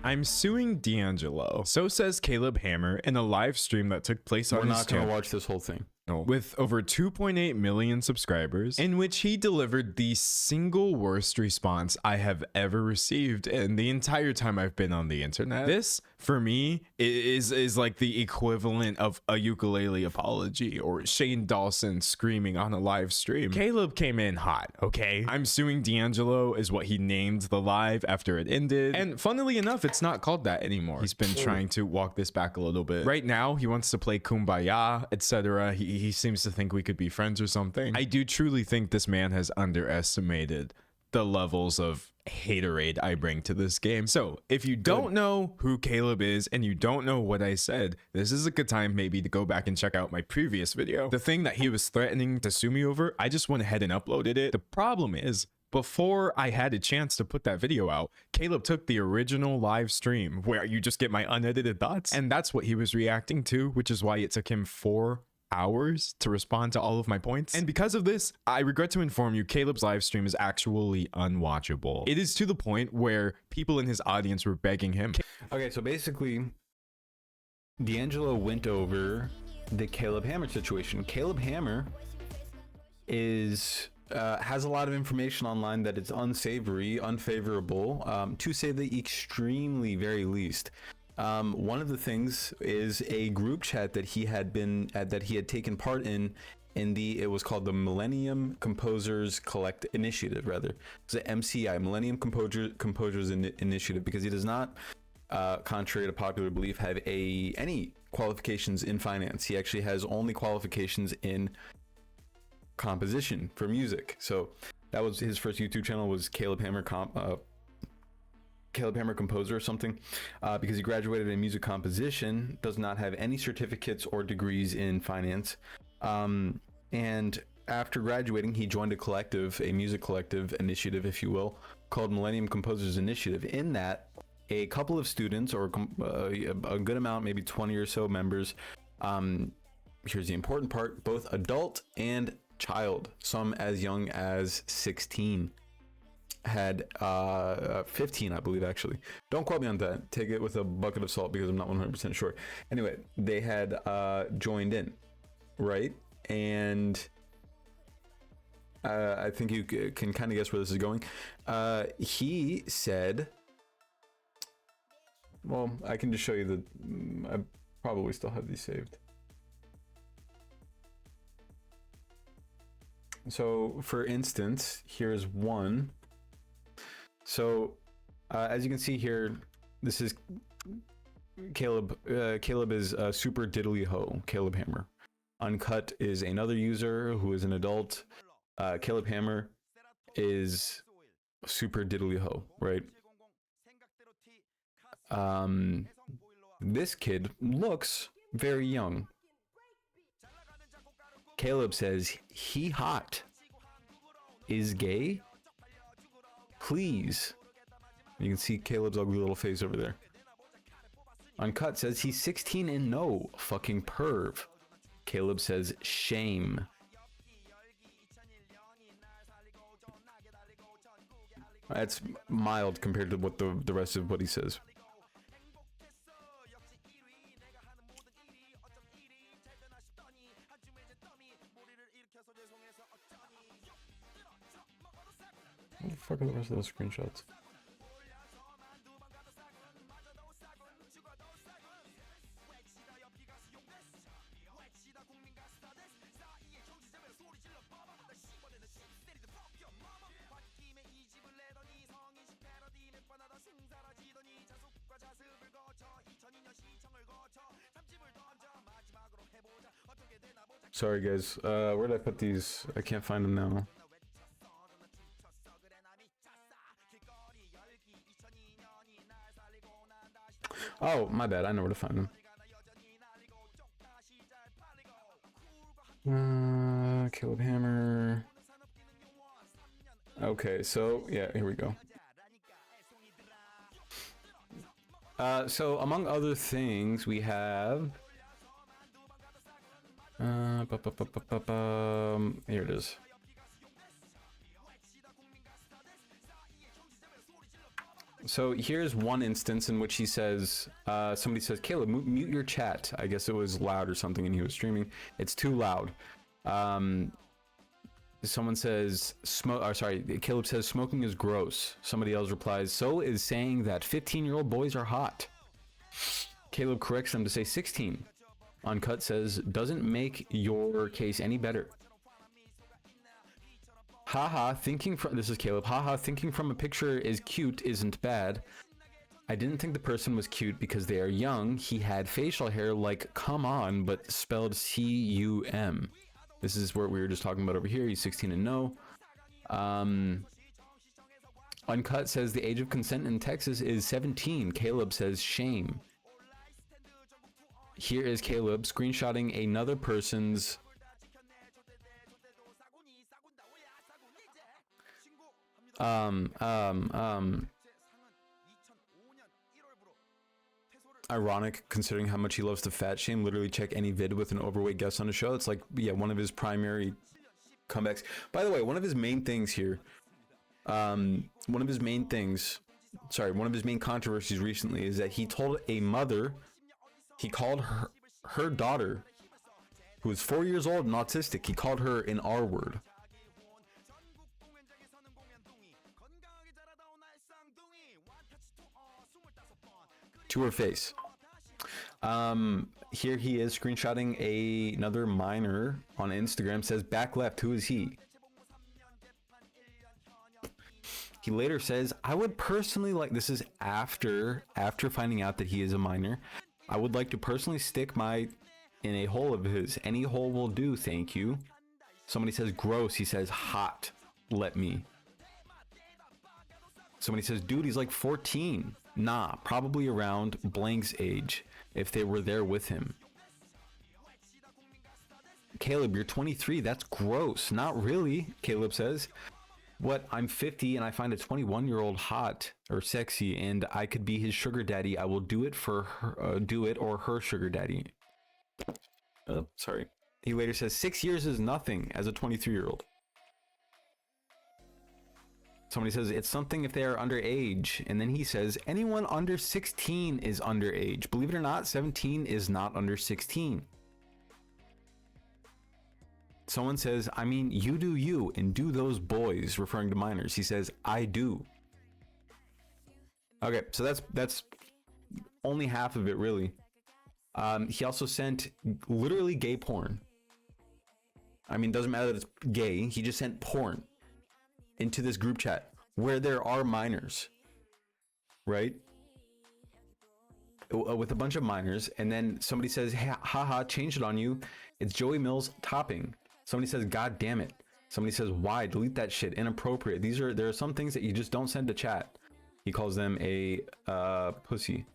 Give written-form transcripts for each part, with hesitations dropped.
I'm suing D'Angelo. So says Caleb Hammer in a live stream that took place on his channel. We're not going to watch this whole thing. With over 2.8 million subscribers, in which he delivered the single worst response I have ever received in the entire time I've been on the internet. This, for me, is like the equivalent of a ukulele apology or Shane Dawson screaming on a live stream. Caleb came in hot, okay? I'm suing D'Angelo is what he named the live after it ended. And funnily enough, it's not called that anymore. He's been trying to walk this back a little bit. Right now, he wants to play Kumbaya, etc. He seems to think we could be friends or something. I do truly think this man has underestimated the levels of haterade I bring to this game. So if you don't know who Caleb is and you don't know what I said, this is a good time maybe to go back and check out my previous video. The thing that he was threatening to sue me over, I just went ahead and uploaded it. The problem is, before I had a chance to put that video out, Caleb took the original live stream where you just get my unedited thoughts, and that's what he was reacting to, which is why it took him 4 hours to respond to all of my points. And because of this, I regret to inform you, Caleb's live stream is actually unwatchable. It is to the point where people in his audience were begging him. Okay, so basically, D'Angelo went over the Caleb Hammer situation. Caleb Hammer is has a lot of information online that is unsavory, unfavorable, to say the extremely very least. One of the things is a group chat that he had taken part in it was called the Millennium Composers Initiative, rather. It's the MCI, Millennium Composers Initiative, because he does not, contrary to popular belief, have any qualifications in finance. He actually has only qualifications in composition for music. So that was his first YouTube channel, was Caleb Hammer Composer or something, because he graduated in music composition, does not have any certificates or degrees in finance, and after graduating he joined a music collective initiative, if you will, called Millennium Composers Initiative. In that, a couple of students, or a good amount, maybe 20 or so members, here's the important part, both adult and child, some as young as 16, had 15, I believe, actually. Don't quote me on that. Take it with a bucket of salt because I'm not 100% sure. Anyway, they had joined in, right? And I think you can kind of guess where this is going. He said, well, I can just show you I probably still have these saved. So, for instance, here's one. So, as you can see here, this is Caleb. Caleb is super diddly ho. Caleb Hammer. Uncut is another user who is an adult. Caleb Hammer is super diddly ho, right? This kid looks very young. Caleb says he hot, is gay. Please. You can see Caleb's ugly little face over there. Uncut says he's 16 and no fucking perv. Caleb says shame. That's mild compared to what the rest of what he says. What the fuck are the rest of those screenshots? Sorry guys, where did I put these? I can't find them now. Oh, my bad, I know where to find them. Caleb Hammer. Okay, so yeah, here we go. So among other things, we have here it is. So here's one instance in which he says, somebody says, Caleb, mute your chat. I guess it was loud or something and he was streaming. It's too loud. Someone says, Caleb says, smoking is gross. Somebody else replies, so is saying that 15-year-old boys are hot. Caleb corrects them to say 16. Uncut says, doesn't make your case any better. Haha, this is Caleb. Haha, thinking from a picture is cute isn't bad. I didn't think the person was cute because they are young. He had facial hair like come on, but spelled C-U-M. This is what we were just talking about over here. He's 16 and no. Uncut says the age of consent in Texas is 17. Caleb says shame. Here is Caleb screenshotting another person's ironic considering how much he loves to fat shame. Literally check any vid with an overweight guest on the show. It's like, yeah, one of his primary comebacks. By the way, one of his main things here, one of his main controversies recently is that he told a mother, he called her daughter, who is 4 years old and autistic, he called her an R word. To her face. Here he is screenshotting another minor on Instagram, says back left, who is he? He later says, I would personally like, this is after finding out that he is a minor, I would like to personally stick my in a hole of his. Any hole will do, thank you. Somebody says gross, he says hot, let me. Somebody says, dude, he's like 14. Nah, probably around blank's age, if they were there with him. Caleb, you're 23, that's gross. Not really, Caleb says. What, I'm 50 and I find a 21-year-old hot or sexy and I could be his sugar daddy. I will do it for her, or her sugar daddy. Oh, sorry. He later says 6 years is nothing as a 23-year-old. Somebody says it's something if they are underage. And then he says anyone under 16 is underage. Believe it or not, 17 is not under 16. Someone says, I mean, you do you and do those boys, referring to minors. He says, I do. Okay, so that's only half of it, really. He also sent literally gay porn. I mean, doesn't matter that it's gay. He just sent porn into this group chat where there are minors, right? With a bunch of minors. And then somebody says, hey, haha, changed it on you. It's Joey Mills topping. Somebody says, God damn it. Somebody says, why? Delete that shit. Inappropriate. There are some things that you just don't send to chat. He calls them a pussy.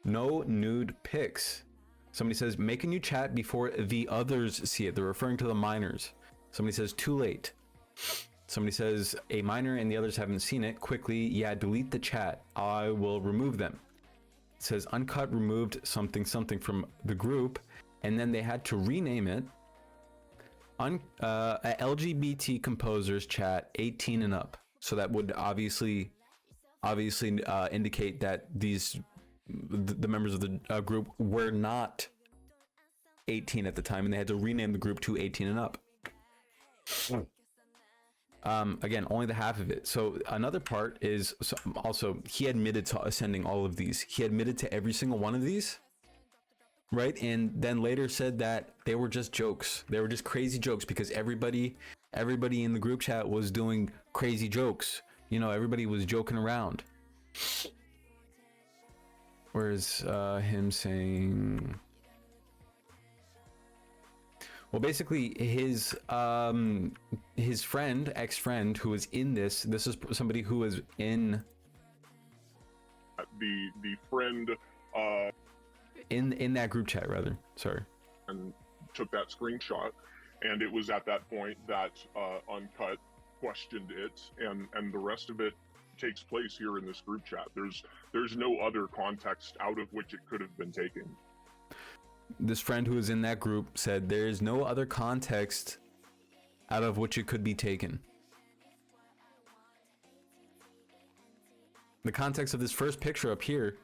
No nude pics. Somebody says, make a new chat before the others see it. They're referring to the minors. Somebody says, too late. Somebody says, a minor and the others haven't seen it. Quickly, yeah, delete the chat. I will remove them. It says, Uncut removed something from the group, and then they had to rename it. LGBT composers chat 18 and up. So that would obviously indicate that the members of the group were not 18 at the time, and they had to rename the group to 18 and up. Again, only the half of it. So another part is also he admitted to sending all of these. He admitted to every single one of these, right? And then later said that they were just jokes. They were just crazy jokes because everybody in the group chat was doing crazy jokes. You know, everybody was joking around. Whereas him saying, well, basically his ex-friend who was in this is somebody who was in the friend in that group chat, rather. Sorry. And took that screenshot, and it was at that point that Uncut questioned it, and the rest of it takes place here in this group chat. There's no other context out of which it could have been taken. This friend who was in that group said there is no other context out of which it could be taken. the context of this first picture up here,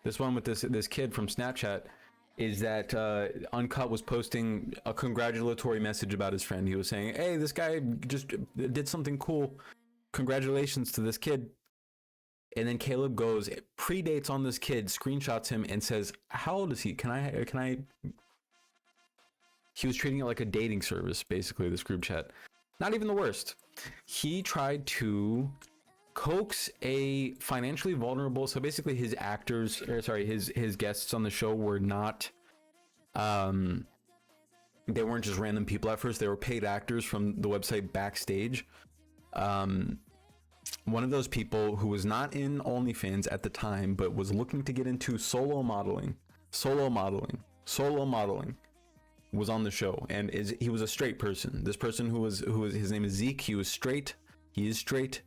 this one with this kid from Snapchat, is that Uncut was posting a congratulatory message about his friend. He was saying, hey, this guy just did something cool. Congratulations to this kid. And then Caleb goes, predates on this kid, screenshots him, and says, how old is he? Can I? He was treating it like a dating service, basically, this group chat. Not even the worst. He tried to coax a financially vulnerable, so basically his guests on the show were not, they weren't just random people at first. They were paid actors from the website Backstage. One of those people who was not in OnlyFans at the time, but was looking to get into solo modeling, was on the show, and he was a straight person. This person who was his name is Zeke. He was straight. He is straight,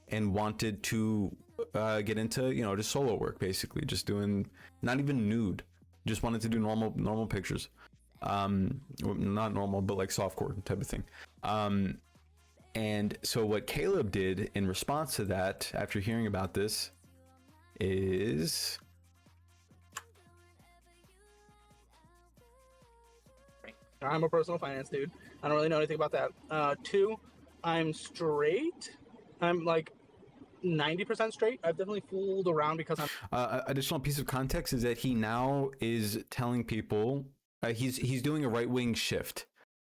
and wanted to get into just solo work, basically, just doing not even nude, just wanted to do normal pictures, not normal, but like softcore type of thing. And so what Caleb did in response to that, after hearing about this, is I'm a personal finance dude. I don't really know anything about that. 2, I'm straight. I'm like 90% straight. I've definitely fooled around because I'm. Additional piece of context is that he now is telling people he's doing a right-wing shift.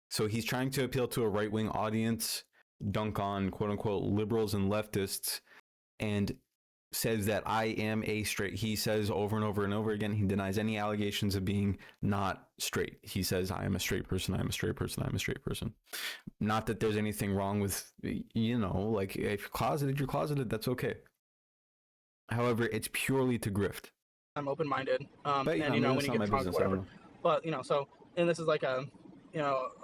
So he's trying to appeal to a right-wing audience, dunk on quote-unquote liberals and leftists, and says that I am a straight. He says over and over and over again, he denies any allegations of being not straight. He says, I am a straight person. I'm a straight person. I'm a straight person. Not that there's anything wrong with, like if you're closeted, that's okay. However, it's purely to grift. I'm open-minded. But, and when you get drunk, whatever. But, so, and this is like a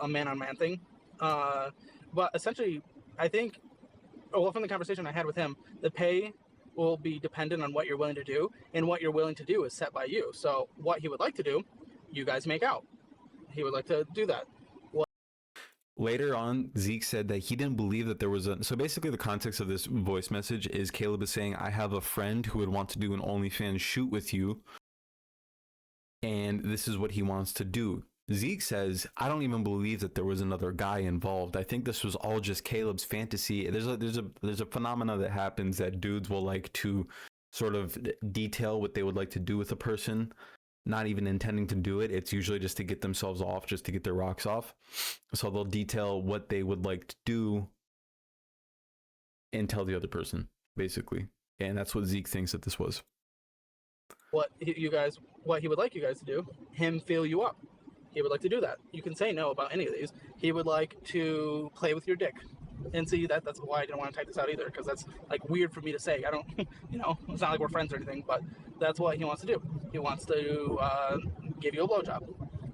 man-on-man thing. But essentially, I think, from the conversation I had with him, the pay will be dependent on what you're willing to do, and what you're willing to do is set by you. So what he would like to do, you guys make out. He would like to do that. Later on, Zeke said that he didn't believe that there was so basically the context of this voice message is Caleb is saying, I have a friend who would want to do an OnlyFans shoot with you, and this is what he wants to do. Zeke says, I don't even believe that there was another guy involved. I think this was all just Caleb's fantasy. There's a phenomena that happens that dudes will like to sort of detail what they would like to do with a person, not even intending to do it. It's usually just to get themselves off, just to get their rocks off. So they'll detail what they would like to do and tell the other person, basically. And that's what Zeke thinks that this was. What he would like you guys to do, him fill you up. He would like to do that. You can say no about any of these. He would like to play with your dick. And see, that's why I didn't want to type this out either, because that's like weird for me to say. I don't, it's not like we're friends or anything, but that's what he wants to do. He wants to give you a blowjob.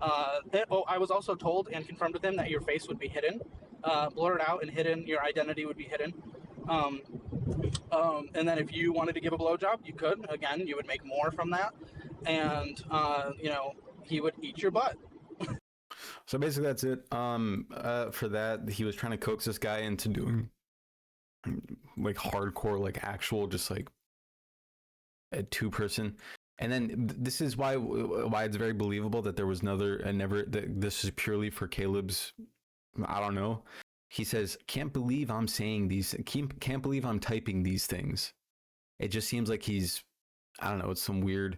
I was also told and confirmed with him that your face would be hidden, blurred out and hidden. Your identity would be hidden. And then if you wanted to give a blowjob, you could. Again, you would make more from that. And, he would eat your butt. So basically that's it. For that, he was trying to coax this guy into doing like hardcore, like actual, just like a 2-person. And then this is why it's very believable that there was that this is purely for Caleb's, I don't know. He says, can't believe I'm saying these, can't believe I'm typing these things. It just seems like he's, I don't know, it's some weird,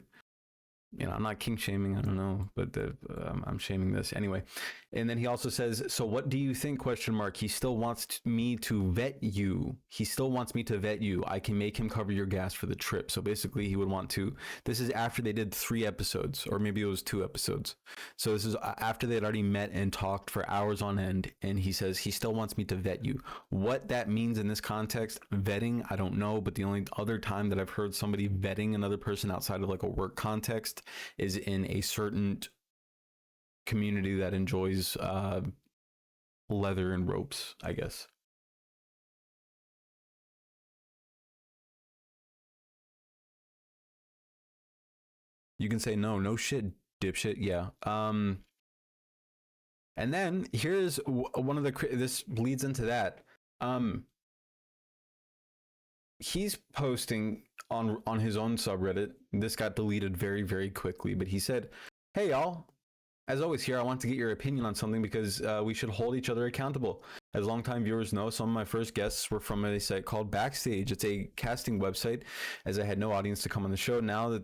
I'm not kink shaming, I don't know, but I'm shaming this anyway. And then he also says, so what do you think, ? He still wants me to vet you. He still wants me to vet you. I can make him cover your gas for the trip. So basically he would want to, this is after they did 3 episodes, or maybe it was 2 episodes. So this is after they had already met and talked for hours on end. And he says, he still wants me to vet you. What that means in this context, vetting, I don't know. But the only other time that I've heard somebody vetting another person outside of like a work context is in a certain community that enjoys leather and ropes, I guess. You can say no shit, dipshit. Yeah. And then here's one of the, this leads into that. he's posting on his own subreddit. This got deleted very, very quickly, but he said, "Hey y'all, as always here, I want to get your opinion on something because we should hold each other accountable. As longtime viewers know, some of my first guests were from a site called Backstage. It's a casting website, as I had no audience to come on the show. Now that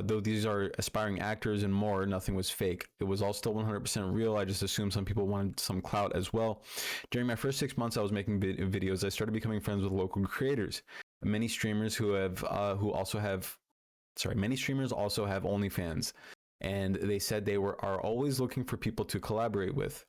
though these are aspiring actors and more, nothing was fake. It was all still 100% real. I just assumed some people wanted some clout as well. During my first 6 months I was making videos, I started becoming friends with local creators. Many streamers also have OnlyFans. And they said they are always looking for people to collaborate with.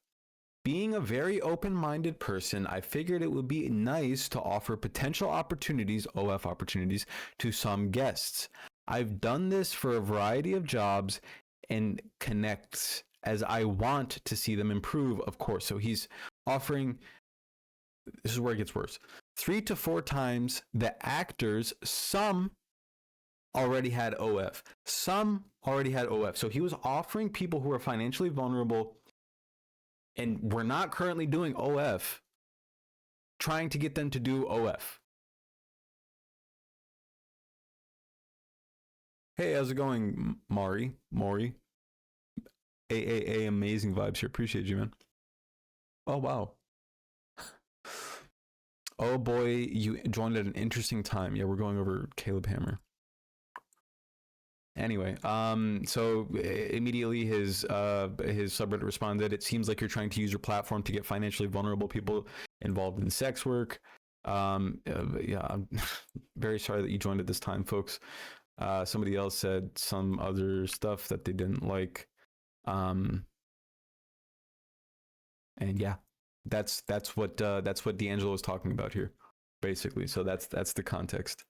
Being a very open-minded person, I figured it would be nice to offer potential opportunities, OF opportunities, to some guests. I've done this for a variety of jobs and connects as I want to see them improve, of course." So he's offering, this is where it gets worse, 3 to 4 times the actors. Some already had OF. So he was offering people who are financially vulnerable and we're not currently doing OF, trying to get them to do OF. Hey, how's it going, Maury? AAA, amazing vibes here. Appreciate you, man. Oh, wow. Oh boy, you joined at an interesting time. Yeah, we're going over Caleb Hammer. Anyway, so immediately his subreddit responded, "It seems like you're trying to use your platform to get financially vulnerable people involved in sex work." Yeah, I'm very sorry that you joined at this time, folks. Somebody else said some other stuff that they didn't like. And yeah, that's what D'Angelo was talking about here, basically. So that's the context.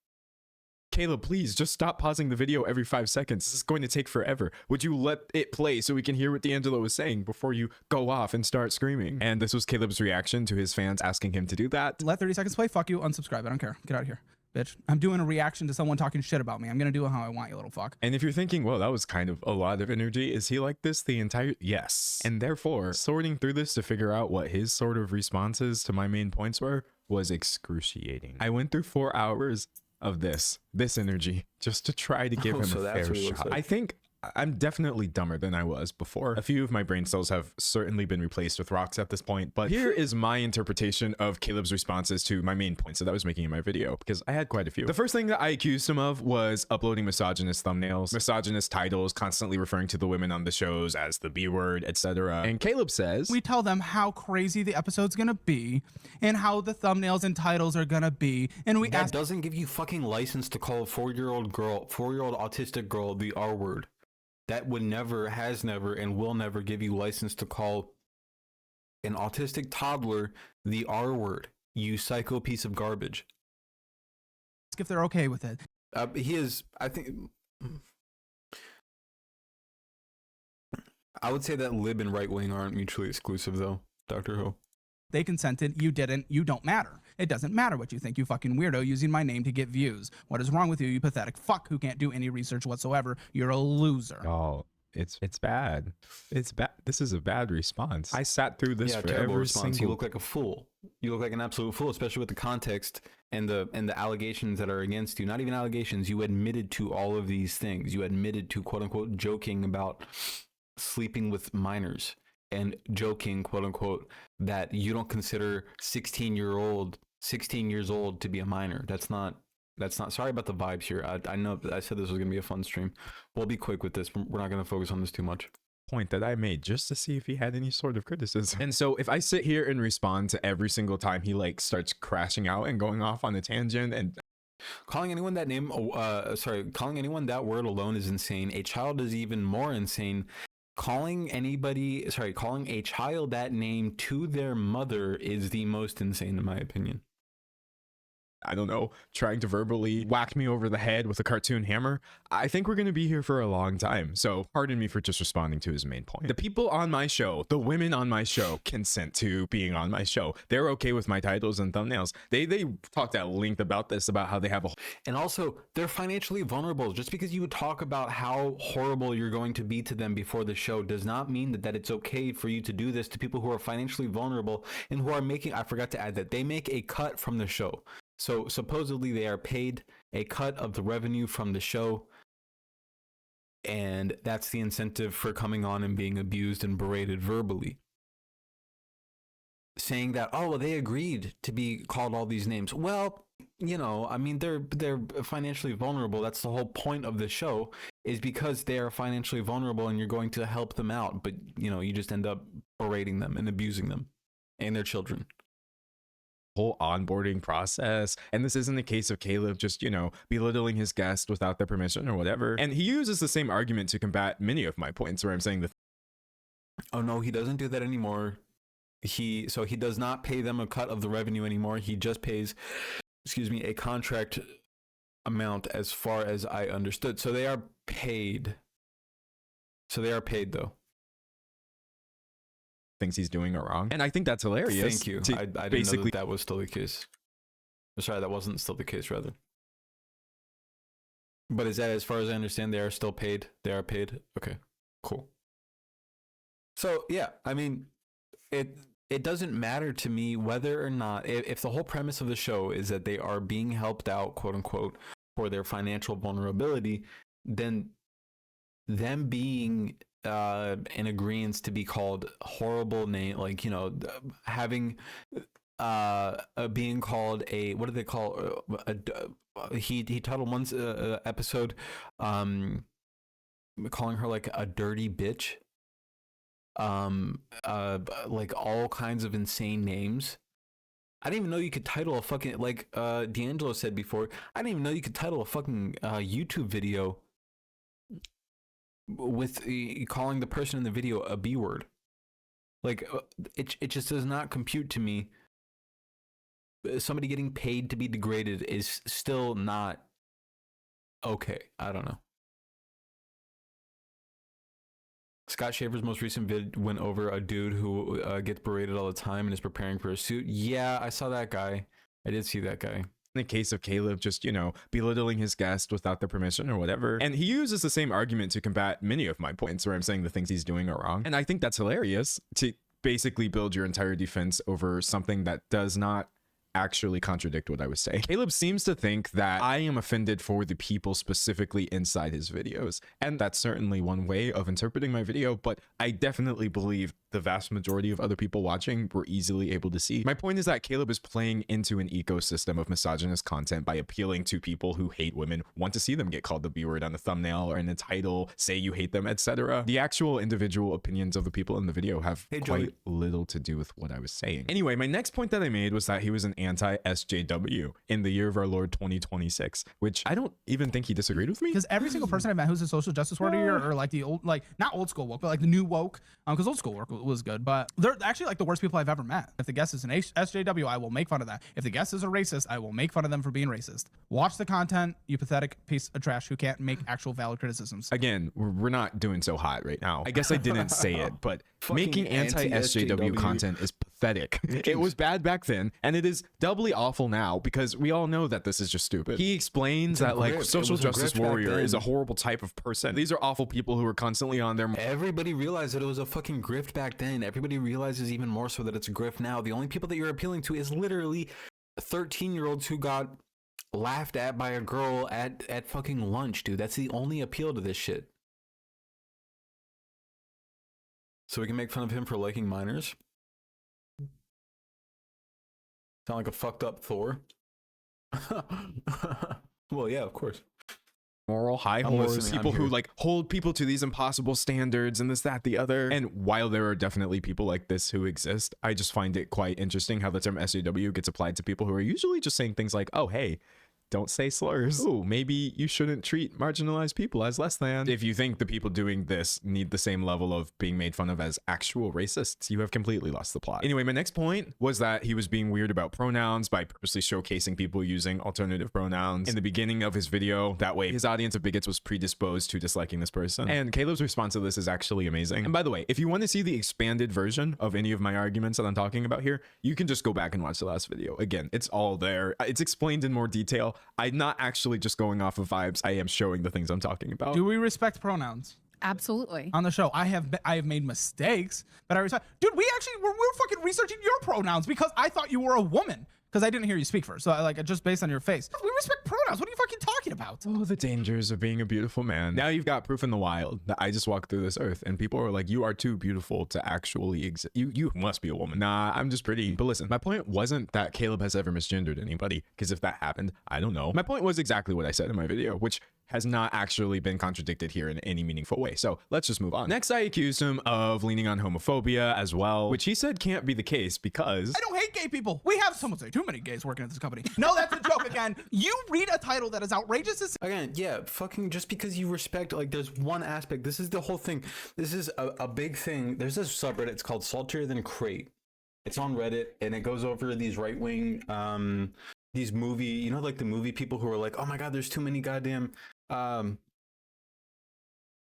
Caleb, please just stop pausing the video every 5 seconds. This is going to take forever. Would you let it play so we can hear what D'Angelo was saying before you go off and start screaming? And this was Caleb's reaction to his fans asking him to do that. Let 30 seconds play. Fuck you. Unsubscribe. I don't care. Get out of here, bitch. I'm doing a reaction to someone talking shit about me. I'm going to do it how I want, you little fuck. And if you're thinking, well, that was kind of a lot of energy, is he like this the entire... Yes. And therefore, sorting through this to figure out what his sort of responses to my main points were was excruciating. I went through 4 hours of this energy just to try to give him a fair shot. Like. I think I'm definitely dumber than I was before. A few of my brain cells have certainly been replaced with rocks at this point, but here is my interpretation of Caleb's responses to my main points that I was making in my video, because I had quite a few. The first thing that I accused him of was uploading misogynist thumbnails, misogynist titles, constantly referring to the women on the shows as the B word, etc. And Caleb says, "We tell them how crazy the episode's gonna be and how the thumbnails and titles are gonna be, and we that doesn't give you fucking license to call a 4-year-old autistic girl the R word. That would never, has never, and will never give you license to call an autistic toddler the R word, you psycho piece of garbage." If they're okay with it. He is, I think, I would say that lib and right wing aren't mutually exclusive, though, Dr. Ho. They consented, you didn't, you don't matter. It doesn't matter what you think, you fucking weirdo using my name to get views. What is wrong with you, you pathetic fuck who can't do any research whatsoever? You're a loser. Oh, it's bad. It's bad. This is a bad response. I sat through this for every response. You look like a fool. You look like an absolute fool, especially with the context and the allegations that are against you. Not even allegations. You admitted to all of these things. You admitted to, quote unquote, joking about sleeping with minors. And joking, quote unquote, that you don't consider 16 years old to be a minor. That's not, sorry about the vibes here. I know I said this was going to be a fun stream. We'll be quick with this. We're not going to focus on this too much. Point that I made just to see if he had any sort of criticism. And so if I sit here and respond to every single time he like starts crashing out and going off on a tangent and calling anyone that name, calling anyone that word alone is insane. A child is even more insane. Calling a child that name to their mother is the most insane in my opinion. I don't know, trying to verbally whack me over the head with a cartoon hammer. I think we're going to be here for a long time. So pardon me for just responding to his main point. The people on my show, the women on my show consent to being on my show. They're okay with my titles and thumbnails. They talked at length about this, about how they have a... And also, they're financially vulnerable. Just because you would talk about how horrible you're going to be to them before the show does not mean that it's okay for you to do this to people who are financially vulnerable and who are making... I forgot to add that they make a cut from the show. So supposedly they are paid a cut of the revenue from the show, and that's the incentive for coming on and being abused and berated verbally. Saying that, oh, well, they agreed to be called all these names. Well, you know, I mean, they're financially vulnerable. That's the whole point of the show, is because they are financially vulnerable and you're going to help them out. But, you know, you just end up berating them and abusing them and their children. Whole onboarding process. And this isn't a case of Caleb just, you know, belittling his guest without their permission or whatever. And he uses the same argument to combat many of my points where I'm saying oh no, he doesn't do that anymore. He does not pay them a cut of the revenue anymore. He just pays, a contract amount, as far as I understood. So they are paid. Though. Things he's doing are wrong. And I think that's hilarious. Thank you. I didn't know that was still the case. Sorry, that wasn't still the case, rather. But is that, as far as I understand, they are still paid? They are paid? Okay, cool. So, yeah, I mean, it doesn't matter to me whether or not, if the whole premise of the show is that they are being helped out, quote unquote, for their financial vulnerability, then them being in agreement to be called horrible name, like, you know, having being called a, what do they call, he titled one episode calling her like a dirty bitch, like all kinds of insane names. I didn't even know you could title a fucking, like D'Angelo said before, I didn't even know you could title a fucking YouTube video with calling the person in the video a B word. Like, it just does not compute to me. Somebody getting paid to be degraded is still not okay. I don't know. Scott Shaver's most recent vid went over a dude who gets berated all the time and is preparing for a suit. Yeah, I saw that guy. I did see that guy. In the case of Caleb just, you know, belittling his guest without their permission or whatever. And he uses the same argument to combat many of my points where I'm saying the things he's doing are wrong. And I think that's hilarious, to basically build your entire defense over something that does not actually contradict what I was saying. Caleb seems to think that I am offended for the people specifically inside his videos. And that's certainly one way of interpreting my video, but I definitely believe the vast majority of other people watching were easily able to see. My point is that Caleb is playing into an ecosystem of misogynist content by appealing to people who hate women, want to see them get called the B word on a thumbnail or in a title, say you hate them, etc. The actual individual opinions of the people in the video have quite little to do with what I was saying. Anyway, my next point that I made was that he was an anti-SJW in the year of our Lord 2026, which I don't even think he disagreed with me. Because every single person I met who's a social justice warrior or like the old, like not old school woke, but like the new woke, because old school woke was good, but they're actually like the worst people I've ever met. If the guest is an SJW, I will make fun of that. If the guest is a racist, I will make fun of them for being racist. Watch the content, you pathetic piece of trash who can't make actual valid criticisms. Again, we're not doing so hot right now. I guess I didn't say it, but making anti-SJW content is pathetic. It was bad back then, and it is doubly awful now because we all know that this is just stupid. He explains that like social justice warrior is a horrible type of person. These are awful people who are constantly on their... Everybody realized that it was a fucking grift back then. Everybody realizes even more so that it's a grift now. The only people that you're appealing to is literally 13-year-olds who got laughed at by a girl at fucking lunch, dude. That's the only appeal to this shit. So we can make fun of him for liking minors? Sound like a fucked up Thor? Well, yeah, of course. Moral high horse, people who like hold people to these impossible standards and this, that, the other. And while there are definitely people like this who exist, I just find it quite interesting how the term SJW gets applied to people who are usually just saying things like, oh, hey, don't say slurs. Oh, maybe you shouldn't treat marginalized people as less than. If you think the people doing this need the same level of being made fun of as actual racists, you have completely lost the plot. Anyway, my next point was that he was being weird about pronouns by purposely showcasing people using alternative pronouns in the beginning of his video. That way, his audience of bigots was predisposed to disliking this person. And Caleb's response to this is actually amazing. And by the way, if you want to see the expanded version of any of my arguments that I'm talking about here, you can just go back and watch the last video. Again, it's all there. It's explained in more detail. I'm not actually just going off of vibes. I am showing the things I'm talking about. Do we respect pronouns? Absolutely. On the show, I have made mistakes, but I respect. Dude, we're fucking researching your pronouns because I thought you were a woman. because I didn't hear you speak first. So like just based on your face, we respect pronouns. What are you fucking talking about? Oh, the dangers of being a beautiful man. Now you've got proof in the wild that I just walked through this earth and people are like, you are too beautiful to actually exist. You must be a woman. Nah, I'm just pretty. But listen, my point wasn't that Caleb has ever misgendered anybody, because if that happened, I don't know. My point was exactly what I said in my video, which has not actually been contradicted here in any meaningful way. So let's just move on. Next, I accused him of leaning on homophobia as well, which he said can't be the case because I don't hate gay people. We have, someone say, too many gays working at this company. No, that's a joke again. You read a title that is outrageous as Again, yeah, fucking just because you respect, like, there's one aspect. This is the whole thing. This is a big thing. There's this subreddit. It's called Saltier Than Crate. It's on Reddit, and it goes over these right-wing, these movie, you know, like the movie people who are like, oh my God, there's too many goddamn,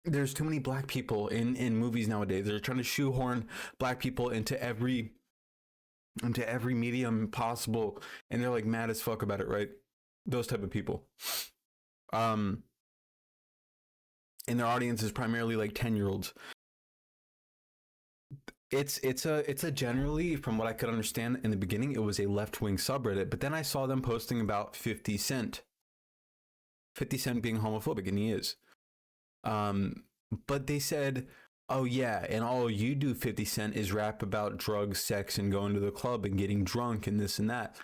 there's too many black people in movies nowadays. They're trying to shoehorn black people into every medium possible, and they're like mad as fuck about it, right? Those type of people. And their audience is primarily like 10-year-olds. It's a generally, from what I could understand in the beginning, it was a left-wing subreddit, but then I saw them posting about 50 Cent. 50 Cent being homophobic, and he is. But they said, oh yeah, and all you do, 50 Cent, is rap about drugs, sex, and going to the club and getting drunk and this and that.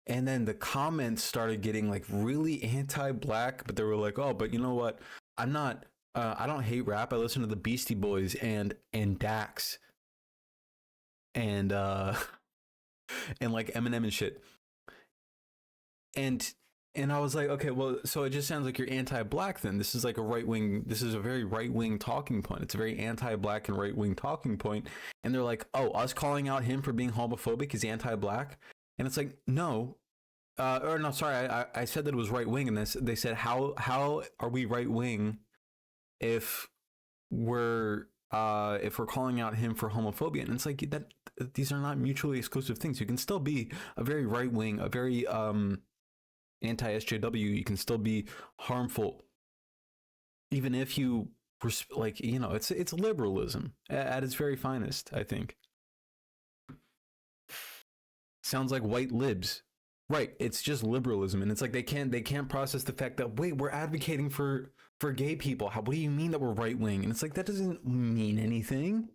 And then the comments started getting like really anti-black, but they were like, oh, but you know what? I'm not, I don't hate rap. I listen to the Beastie Boys and Dax. And like Eminem and shit. And I was like, okay, well, so it just sounds like you're anti-black then. This is like a right-wing, this is a very right-wing talking point. It's a very anti-black and right-wing talking point. And they're like, oh, us calling out him for being homophobic is anti-black? And it's like, no. Or no, sorry, I said that it was right-wing. And they said, how are we right-wing if we're calling out him for homophobia? And it's like, that these are not mutually exclusive things. You can still be a very right-wing, a very anti-SJW. You can still be harmful, even if you, like, you know, it's liberalism at its very finest, I think. Sounds like white libs. Right, it's just liberalism, and it's like they can't process the fact that, wait, we're advocating for gay people. What do you mean that we're right wing? And it's like, that doesn't mean anything.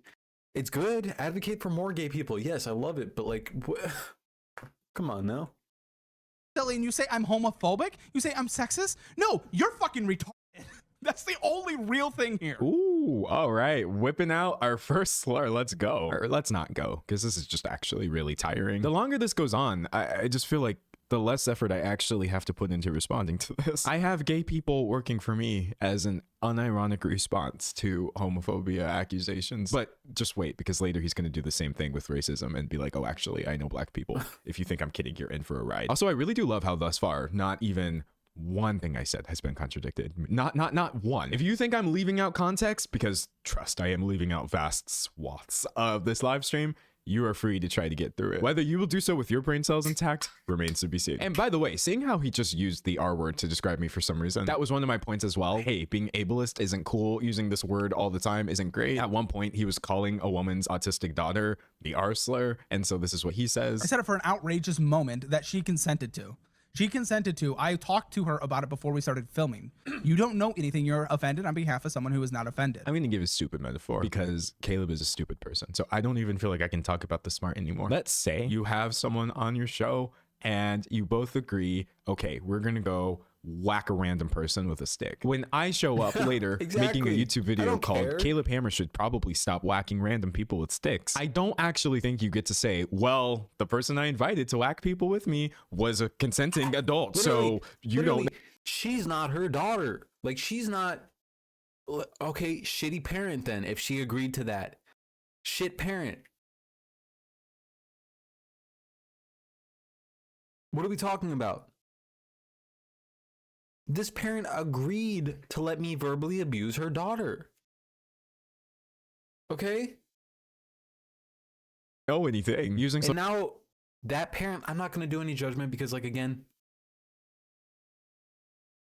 It's good, advocate for more gay people. Yes, I love it, but like, come on now. and you say I'm homophobic? You say I'm sexist? No, you're fucking retarded. That's the only real thing here. Ooh, all right. Whipping out our first slur. Let's go. Or let's not go, because this is just actually really tiring. The longer this goes on, I just feel like the less effort I actually have to put into responding to this. I have gay people working for me as an unironic response to homophobia accusations. But just wait, because later he's going to do the same thing with racism and be like, oh, actually, I know black people. If you think I'm kidding, you're in for a ride. Also, I really do love how thus far, not even one thing I said has been contradicted. Not one. If you think I'm leaving out context, because trust, I am leaving out vast swaths of this live stream, you are free to try to get through it. Whether you will do so with your brain cells intact remains to be seen. And by the way, seeing how he just used the R word to describe me for some reason, that was one of my points as well. Hey, being ableist isn't cool. Using this word all the time isn't great. At one point, he was calling a woman's autistic daughter the R slur. And so this is what he says. I said it for an outrageous moment that she consented to. She consented to. I talked to her about it before we started filming. You don't know anything. You're offended on behalf of someone who is not offended. I'm going to give a stupid metaphor because Caleb is a stupid person. So I don't even feel like I can talk about the smart anymore. Let's say you have someone on your show and you both agree, okay, we're going to go whack a random person with a stick. When I show up later making a YouTube video called Caleb Hammer should probably stop whacking random people with sticks, I don't actually think you get to say, well, the person I invited to whack people with me was a consenting adult. So you don't. She's not her daughter. Like, she's not. Okay, shitty parent then, if she agreed to that. Shit parent. What are we talking about? This parent agreed to let me verbally abuse her daughter. Okay? Know anything using and now that parent, I'm not going to do any judgment because, like, again,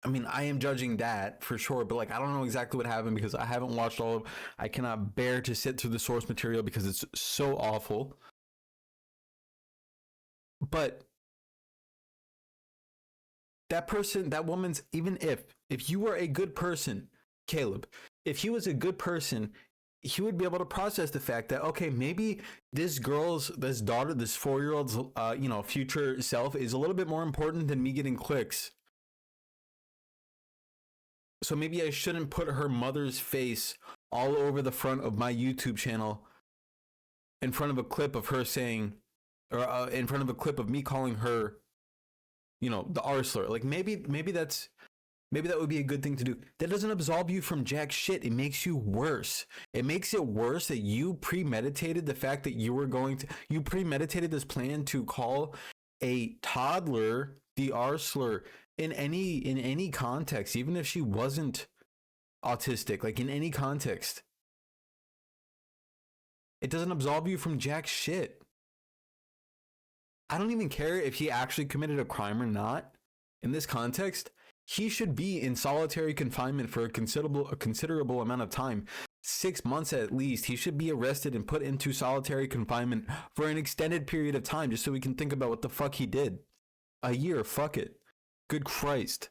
I mean, I am judging that for sure, but like, I don't know exactly what happened because I haven't watched all of. I cannot bear to sit through the source material because it's so awful. But that person, that woman's, even if you were a good person, Caleb, if he was a good person, he would be able to process the fact that, okay, maybe this daughter, this 4-year-old's, future self is a little bit more important than me getting clicks. So maybe I shouldn't put her mother's face all over the front of my YouTube channel in front of a clip of her saying, or in front of a clip of me calling her, the R slur. Like maybe that would be a good thing to do. That doesn't absolve you from jack shit. It makes you worse. It makes it worse that you premeditated the fact that you premeditated this plan to call a toddler the R slur in any context, even if she wasn't autistic, like in any context. It doesn't absolve you from jack shit. I don't even care if he actually committed a crime or not. In this context, he should be in solitary confinement for a considerable amount of time. 6 months at least. He should be arrested and put into solitary confinement for an extended period of time, just so we can think about what the fuck he did. A year, fuck it. Good Christ.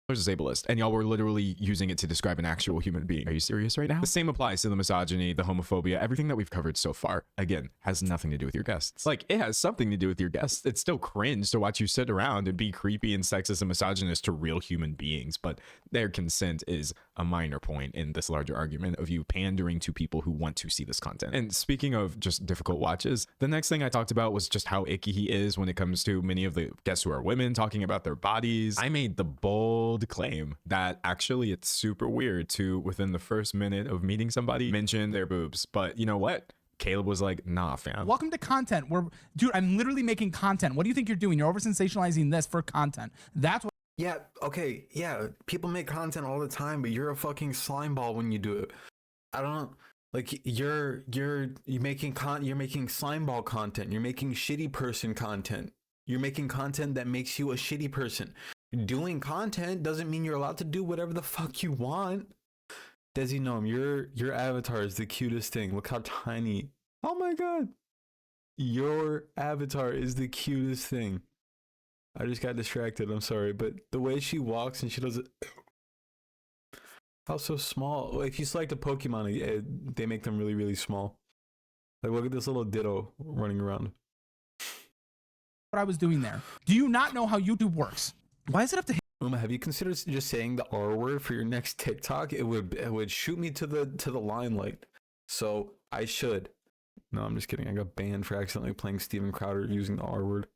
There's a ableist, and y'all were literally using it to describe an actual human being. Are you serious right now? The same applies to the misogyny, the homophobia, everything that we've covered so far. Again, has nothing to do with your guests. Like, it has something to do with your guests. It's still cringe to watch you sit around and be creepy and sexist and misogynist to real human beings, but their consent is a minor point in this larger argument of you pandering to people who want to see this content. And speaking of just difficult watches, the next thing I talked about was just how icky he is when it comes to many of the guests who are women talking about their bodies. I made the bold claim that actually it's super weird to, within the first minute of meeting somebody, mention their boobs. But you know what? Caleb was like, nah, fam. Welcome to content. Dude, I'm literally making content. What do you think you're doing? You're over sensationalizing this for content. That's what. Yeah, okay, yeah. People make content all the time, but you're a fucking slime ball when you do it. I don't like you're making slime ball content. You're making shitty person content. You're making content that makes you a shitty person. Doing content doesn't mean you're allowed to do whatever the fuck you want. Desi Gnome, your avatar is the cutest thing. Look how tiny. Oh my god. Your avatar is the cutest thing. I just got distracted. I'm sorry, but the way she walks and she does it. How so small? If you select a Pokemon, they make them really, really small. Like, look at this little Ditto running around. I was doing there. Do you not know how YouTube works? Why is it up to him? Uma, have you considered just saying the R word for your next TikTok? It would shoot me to the limelight. So I should. No, I'm just kidding. I got banned for accidentally playing Steven Crowder using the R word.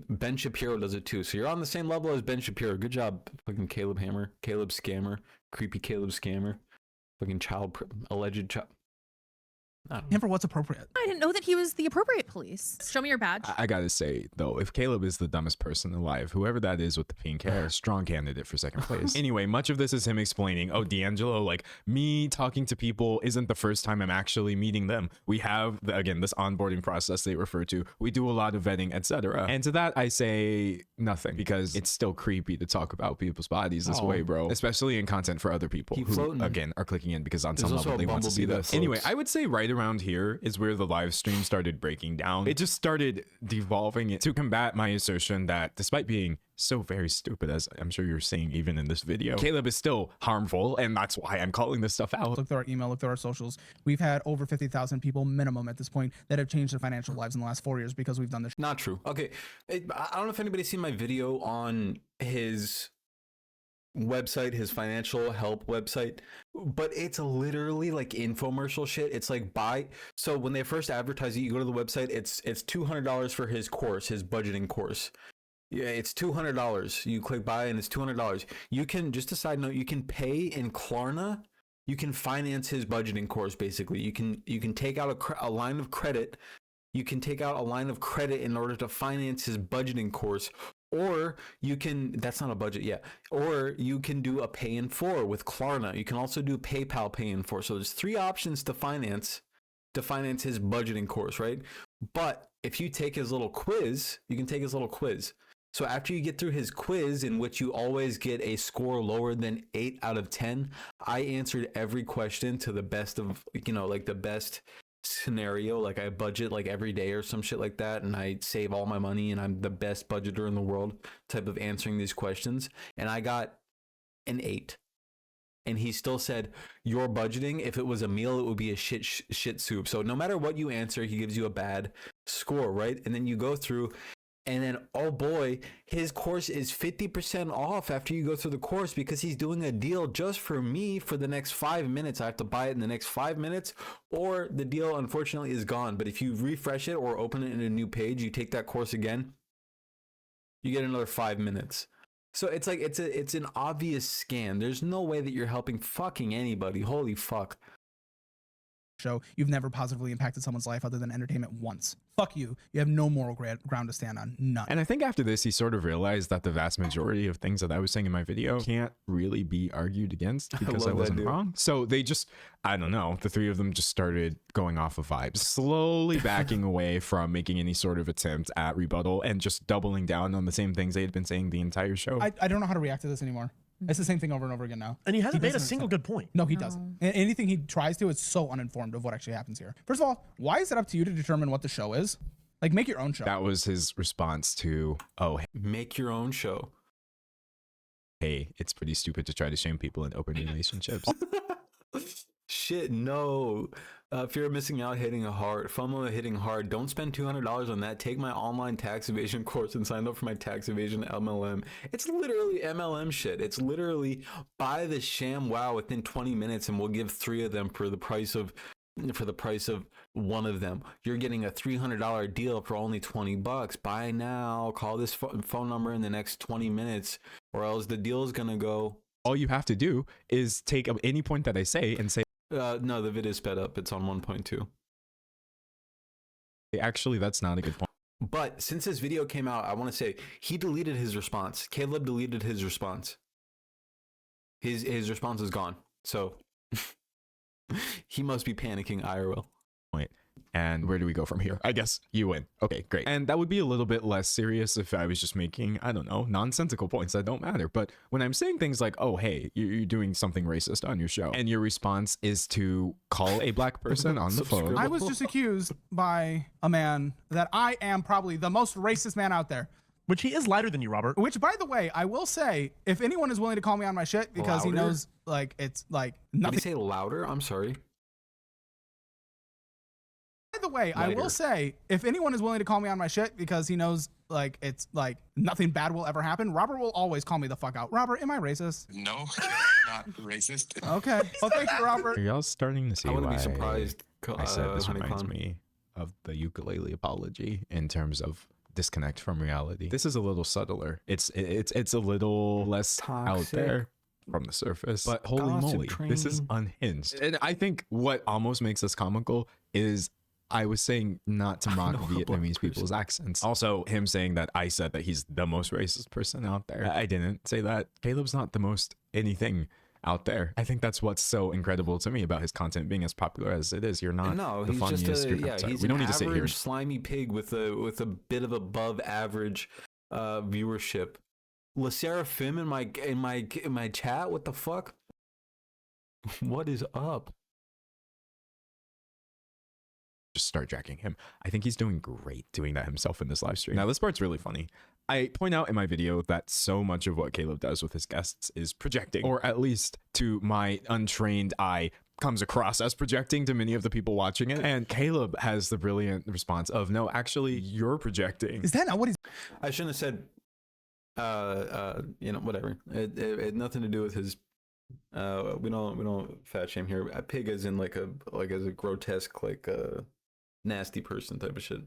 Ben Shapiro does it too. So you're on the same level as Ben Shapiro. Good job, fucking Caleb Hammer, Caleb Scammer, creepy Caleb Scammer, fucking alleged child. Him for what's appropriate. I didn't know that he was the appropriate police. Show me your badge. I gotta say, though, if Caleb is the dumbest person alive, whoever that is with the pink hair, strong candidate for second place. Anyway, much of this is him explaining, oh, D'Angelo, like, me talking to people isn't the first time I'm actually meeting them. We have, again, this onboarding process they refer to. We do a lot of vetting, etc. And to that, I say nothing, because it's still creepy to talk about people's bodies this way, bro. Especially in content for other people who, again, are clicking in because on some level they want to see this. Anyway, I would say right around here is where the live stream started breaking down. It just started devolving it to combat my assertion that despite being so very stupid, as I'm sure you're seeing even in this video, Caleb is still harmful, and that's why I'm calling this stuff out. Look through our email, look through our socials. We've had over 50,000 people minimum at this point that have changed their financial lives in the last 4 years because we've done this. Not true. Okay, I don't know if anybody's seen my video on his website, his financial help website, but it's literally like infomercial shit. It's like so when they first advertise it, you go to the website, it's $200 for his course, his budgeting course. Yeah, it's $200. You click buy and it's $200. You can, just a side note, you can pay in Klarna. You can finance his budgeting course. Basically, you can take out a line of credit. You can take out a line of credit in order to finance his budgeting course. Or you can, that's not a budget yet, or you can do a pay in 4 with Klarna. You can also do PayPal pay in 4. So there's 3 options to finance his budgeting course, right? But if you take his little quiz, you can take his little quiz. So after you get through his quiz, in which you always get a score lower than 8 out of 10, I answered every question to the best of, like the best scenario, like I budget like every day or some shit like that, and I save all my money and I'm the best budgeter in the world type of answering these questions, and I got an 8. And he still said, your budgeting, if it was a meal, it would be a shit soup. So no matter what you answer, he gives you a bad score, right? And then you go through, and then, oh boy, his course is 50% off after you go through the course because he's doing a deal just for me for the next 5 minutes. I have to buy it in the next 5 minutes, or the deal, unfortunately, is gone. But if you refresh it or open it in a new page, you take that course again, you get another 5 minutes. So it's like it's an obvious scam. There's no way that you're helping fucking anybody. Holy fuck. Show, you've never positively impacted someone's life other than entertainment once. Fuck you. You have no moral ground to stand on. None. And I think after this, he sort of realized that the vast majority of things that I was saying in my video can't really be argued against because I wasn't wrong. So they just, I don't know, the three of them just started going off of vibes, slowly backing away from making any sort of attempt at rebuttal and just doubling down on the same things they had been saying the entire show. I don't know how to react to this anymore. It's the same thing over and over again now. And he hasn't made a doesn't single good point. No, he doesn't. And anything he tries to, it's so uninformed of what actually happens here. First of all, why is it up to you to determine what the show is? Like, make your own show. That was his response to, oh, Make your own show. hey, it's pretty stupid to try to shame people in open relationships. Shit, no. Fear of missing out, hitting hard. FOMO, hitting hard. Don't spend $200 on that. Take my online tax evasion course and sign up for my tax evasion MLM. It's literally MLM shit. It's literally buy the sham wow within 20 minutes and we'll give 3 of them for the price of one of them. You're getting a $300 deal for only $20. Buy now. Call this phone number in the next 20 minutes or else the deal is going to go. All you have to do is take any point that I say and say, no, the vid is sped up. It's on 1.2. actually, that's not a good point. But since this video came out, I want to say he deleted his response. Caleb deleted his response. His response is gone. So he must be panicking IRL. And where do we go from here? I guess you win. Okay, great. And that would be a little bit less serious if I was just making, I don't know, nonsensical points that don't matter. But when I'm saying things like, oh, hey, you're doing something racist on your show, and your response is to call a black person on the phone. I was just accused by a man that I am probably the most racist man out there. Which he is lighter than you, Robert. Which, by the way, I will say, if anyone is willing to call me on my shit because he knows, like, it's like nothing. Did he say louder? I'm sorry. By the way, I will say, if anyone is willing to call me on my shit because he knows, like, it's like nothing bad will ever happen, Robert will always call me the fuck out. Robert, am I racist? No, not racist. Okay. Well, thank you, Robert. Are y'all starting to see I wouldn't why be surprised. I said this reminds me of the ukulele apology in terms of disconnect from reality. This is a little subtler. It's a little less Toxic. out there from the surface. But holy moly, this is unhinged. And I think what almost makes this comical is I was saying not to mock Vietnamese people's accents. Also, him saying that I said that he's the most racist person out there. I didn't say that. Caleb's not the most anything out there. I think that's what's so incredible to me about his content being as popular as it is. You're not the he's funniest. just We don't need to sit here. Average slimy pig with a bit of above average viewership. La Seraphim in my chat. What the fuck? What is up? Just start jacking him. I think he's doing great doing that himself in this live stream. Now, this part's really funny. I point out in my video that so much of what Caleb does with his guests is projecting, or at least to my untrained eye comes across as projecting to many of the people watching it. And Caleb has the brilliant response of, no, actually, you're projecting. Is that not what he's... I shouldn't have said, whatever. It had nothing to do with his... we don't fat shame here. Pig is in as a grotesque, nasty person type of shit.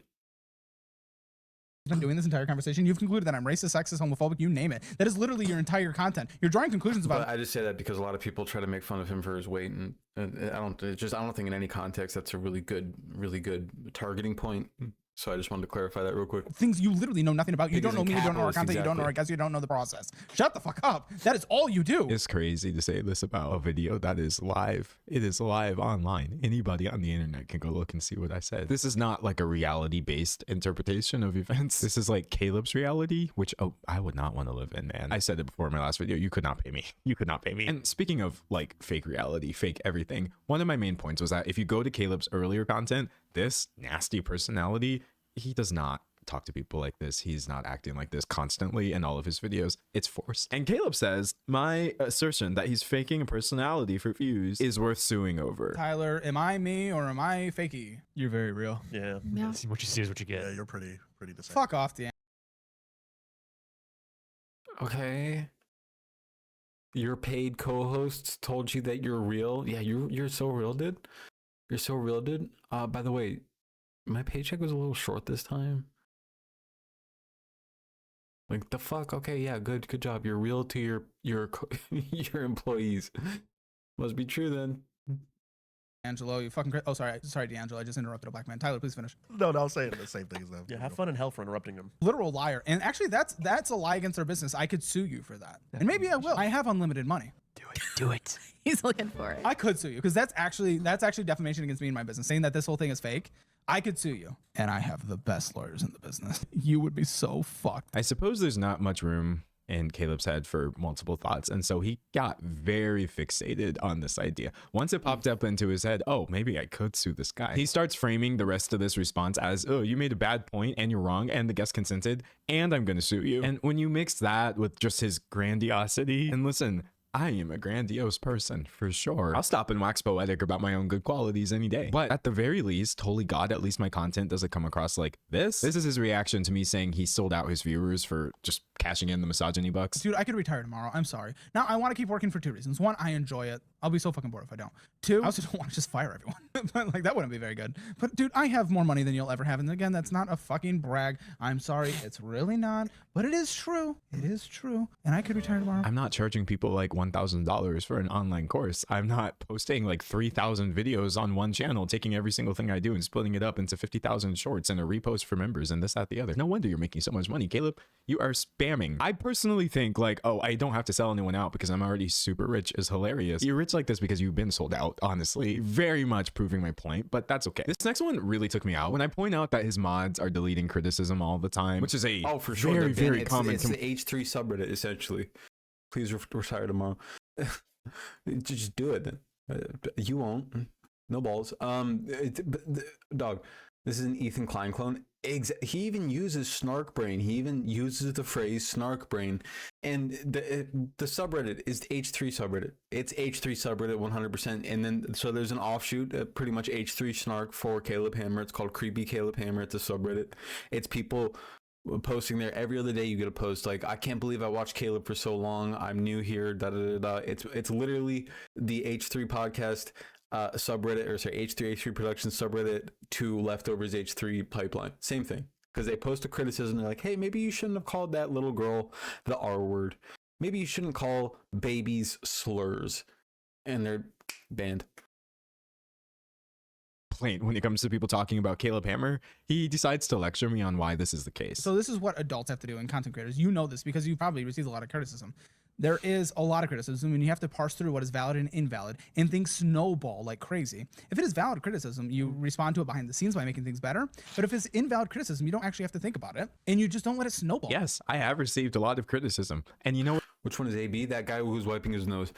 been doing this entire conversation. You've concluded that I'm racist, sexist, homophobic, you name it. That is literally your entire content. You're drawing conclusions about... But I just say that because a lot of people try to make fun of him for his weight, and I don't think in any context that's a really good targeting point. So I just wanted to clarify that real quick. Things you literally know nothing about. You Figures don't know in me, you don't know our capitalist, content, you don't know our exactly. guests, you don't know the process. Shut the fuck up. That is all you do. It's crazy to say this about a video that is live. It is live online. Anybody on the internet can go look and see what I said. This is not like a reality-based interpretation of events. This is like Caleb's reality, which, oh, I would not want to live in, man. I said it before in my last video. You could not pay me. You could not pay me. And speaking of like fake reality, fake everything, one of my main points was that if you go to Caleb's earlier content, this nasty personality, he does not talk to people like this. He's not acting like this constantly in all of his videos. It's forced. And Caleb says, my assertion that he's faking a personality for views is worth suing over. Tyler, am I me or am I fakey? You're very real. Yeah. Yeah. What you see is what you get. Yeah, you're pretty the same. Fuck off, Dan. Okay. Your paid co-hosts told you that you're real. Yeah, you're so real, dude. You're so real, dude. By the way, my paycheck was a little short this time. Like the fuck? Okay, yeah, good job. You're real to your your employees. Must be true then. Angelo, you fucking oh sorry D'Angelo, I just interrupted a black man. Tyler, please finish. No, I was saying the same thing as them. Yeah, have fun in hell for interrupting him. Literal liar. And actually that's a lie against their business. I could sue you for that. And maybe I will. I have unlimited money. Do it. He's looking for it. I could sue you because that's actually defamation against me and my business. Saying that this whole thing is fake, I could sue you. And I have the best lawyers in the business. You would be so fucked. I suppose there's not much room in Caleb's head for multiple thoughts. And so he got very fixated on this idea. Once it popped up into his head, oh, maybe I could sue this guy. He starts framing the rest of this response as, oh, you made a bad point and you're wrong and the guest consented and I'm going to sue you. And when you mix that with just his grandiosity, and listen, I am a grandiose person for sure. I'll stop and wax poetic about my own good qualities any day. But at the very least, holy God, at least my content doesn't come across like this. This is his reaction to me saying he sold out his viewers for just cashing in the misogyny bucks. Dude, I could retire tomorrow. I'm sorry. Now, I want to keep working for two reasons. One, I enjoy it. I'll be so fucking bored if I don't. Two, I also don't want to just fire everyone. Like, that wouldn't be very good. But, dude, I have more money than you'll ever have. And again, that's not a fucking brag. I'm sorry. It's really not. But it is true. It is true. And I could retire tomorrow. I'm not charging people like $1,000 for an online course. I'm not posting like 3,000 videos on one channel, taking every single thing I do and splitting it up into 50,000 shorts and a repost for members and this, that, the other. No wonder you're making so much money, Caleb. You are spamming. I personally think like, oh, I don't have to sell anyone out because I'm already super rich is hilarious. You're rich like this because you've been sold out, honestly. Very much proving my point, but that's okay. This next one really took me out when I point out that his mods are deleting criticism all the time, which is a For sure. very It's common. It's the H3 subreddit essentially. Please retire tomorrow. Just do it then. You won't. No balls. Dog. This is an Ethan Klein clone. He even uses snark brain. He even uses the phrase snark brain. And the subreddit is H3 subreddit. It's H3 subreddit 100%. And then so there's an offshoot, pretty much H3 snark for Caleb Hammer. It's called Creepy Caleb Hammer. It's a subreddit. It's people posting there every other day. You get a post like, I can't believe I watched Caleb for so long. I'm new here. Da da da da. It's literally the H3 podcast subreddit, or sorry, H3 production subreddit to leftovers H3 pipeline. Same thing, because they post a criticism. They're like, hey, maybe you shouldn't have called that little girl the R word. Maybe you shouldn't call babies slurs. And they're banned. When it comes to people talking about Caleb Hammer, he decides to lecture me on why this is the case. So this is what adults have to do, and content creators. You know this because you probably received a lot of criticism. There is a lot of criticism, and you have to parse through what is valid and invalid, and things snowball like crazy. If it is valid criticism, you respond to it behind the scenes by making things better. But if it's invalid criticism, you don't actually have to think about it, and you just don't let it snowball. Yes, I have received a lot of criticism. And you know what? Which one is AB? That guy who's wiping his nose.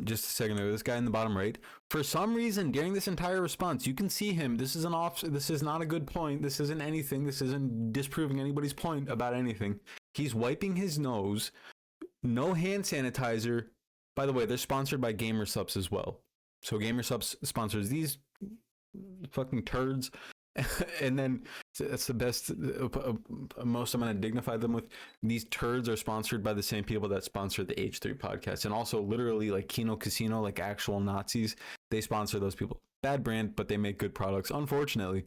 Just a second ago, this guy in the bottom right. For some reason, during this entire response, you can see him. This is this is not a good point. This isn't anything. This isn't disproving anybody's point about anything. He's wiping his nose. No hand sanitizer. By the way, they're sponsored by GamerSups as well. So GamerSups sponsors these fucking turds. And then that's the best, most I'm going to dignify them with. These turds are sponsored by the same people that sponsor the H3 podcast. And also literally like Kino Casino, like actual Nazis, they sponsor those people. Bad brand, but they make good products, unfortunately.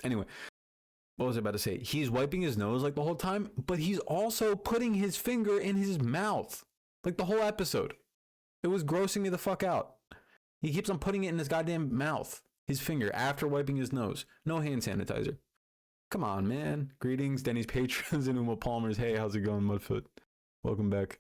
Anyway, what was I about to say? He's wiping his nose like the whole time, but he's also putting his finger in his mouth. Like the whole episode. It was grossing me the fuck out. He keeps on putting it in his goddamn mouth. His finger after wiping his nose. No hand sanitizer. Come on, man. Greetings, Denny's patrons and Uma Palmer's. Hey, how's it going, Mudfoot? Welcome back.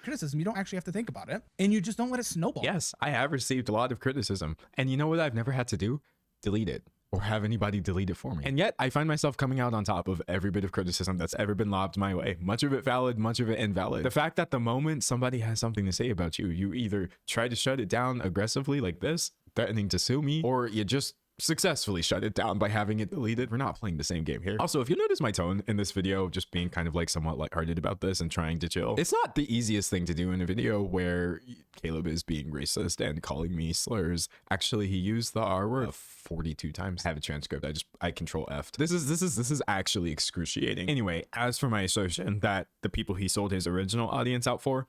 Criticism, you don't actually have to think about it, and you just don't let it snowball. Yes, I have received a lot of criticism. And you know what I've never had to do? Delete it. Or have anybody delete it for me. And yet, I find myself coming out on top of every bit of criticism that's ever been lobbed my way. Much of it valid, much of it invalid. The fact that the moment somebody has something to say about you, you either try to shut it down aggressively like this, threatening to sue me, or you just successfully shut it down by having it deleted. We're not playing the same game here. Also, if you notice my tone in this video, just being kind of like somewhat lighthearted about this and trying to chill, it's not the easiest thing to do in a video where Caleb is being racist and calling me slurs. Actually, he used the R word 42 times. I have a transcript. I control F'd. This is actually excruciating. Anyway, as for my assertion that the people he sold his original audience out for,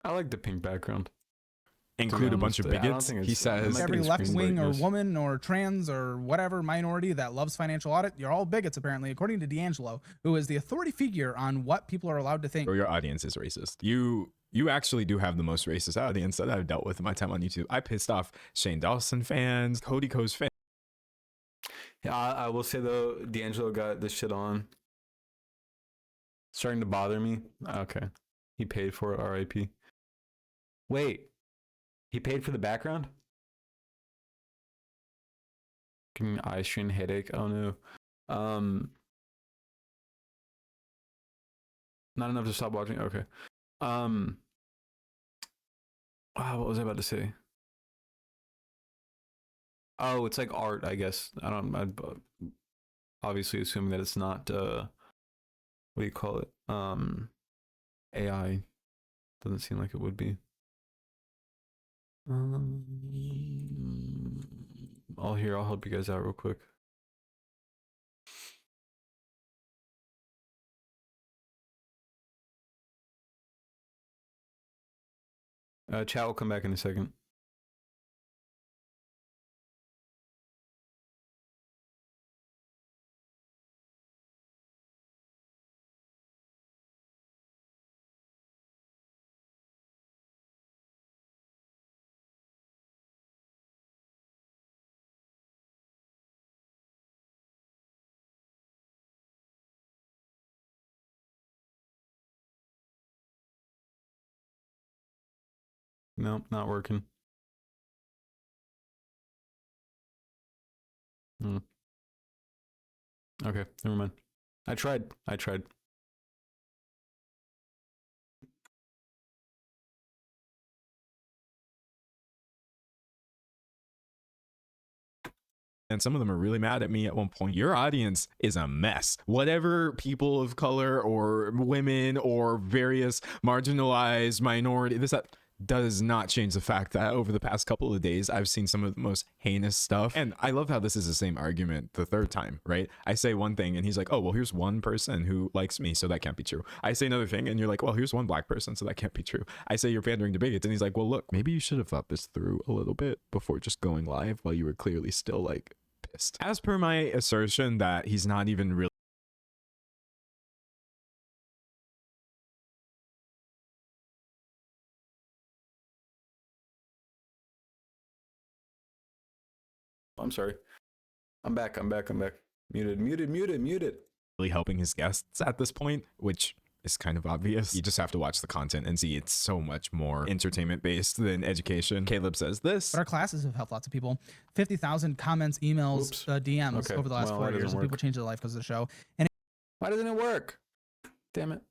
I like the pink background. Include a bunch of bigots. He says every left wing or woman or trans or whatever minority that loves financial audit, you're all bigots, apparently, according to D'Angelo, who is the authority figure on what people are allowed to think. Or your audience is racist. You actually do have the most racist audience that I've dealt with in my time on YouTube. I pissed off Shane Dawson fans, Cody Co's fans. Yeah, I will say though, D'Angelo got this shit on. Starting to bother me. Okay. He paid for it, RIP. Wait. He paid for the background? Giving me eye strain, headache. Oh no. Not enough to stop watching. Okay. Wow, what was I about to say? Oh, it's like art, I guess. I'm obviously assuming that it's not what do you call it? AI. Doesn't seem like it would be. I'll help you guys out real quick. Chat will come back in a second. Nope, not working. Okay, never mind. I tried. And some of them are really mad at me at one point. Your audience is a mess. Whatever people of color or women or various marginalized minority, that does not change the fact that over the past couple of days, I've seen some of the most heinous stuff. And I love how this is the same argument the third time, right? I say one thing and he's like, oh, well, here's one person who likes me, so that can't be true. I say another thing and you're like, well, here's one black person, so that can't be true. I say you're pandering to bigots and he's like, well, look, maybe you should have thought this through a little bit before just going live while you were clearly still like pissed. As per my assertion that he's not even really I'm sorry. I'm back. Muted. really helping his guests at this point, which is kind of obvious. You just have to watch the content and see it's so much more entertainment based than education. Caleb says this. But our classes have helped lots of people. 50,000 comments, emails, DMs over the last 4 years, and people changed their life because of the show. And why doesn't it work? Damn it.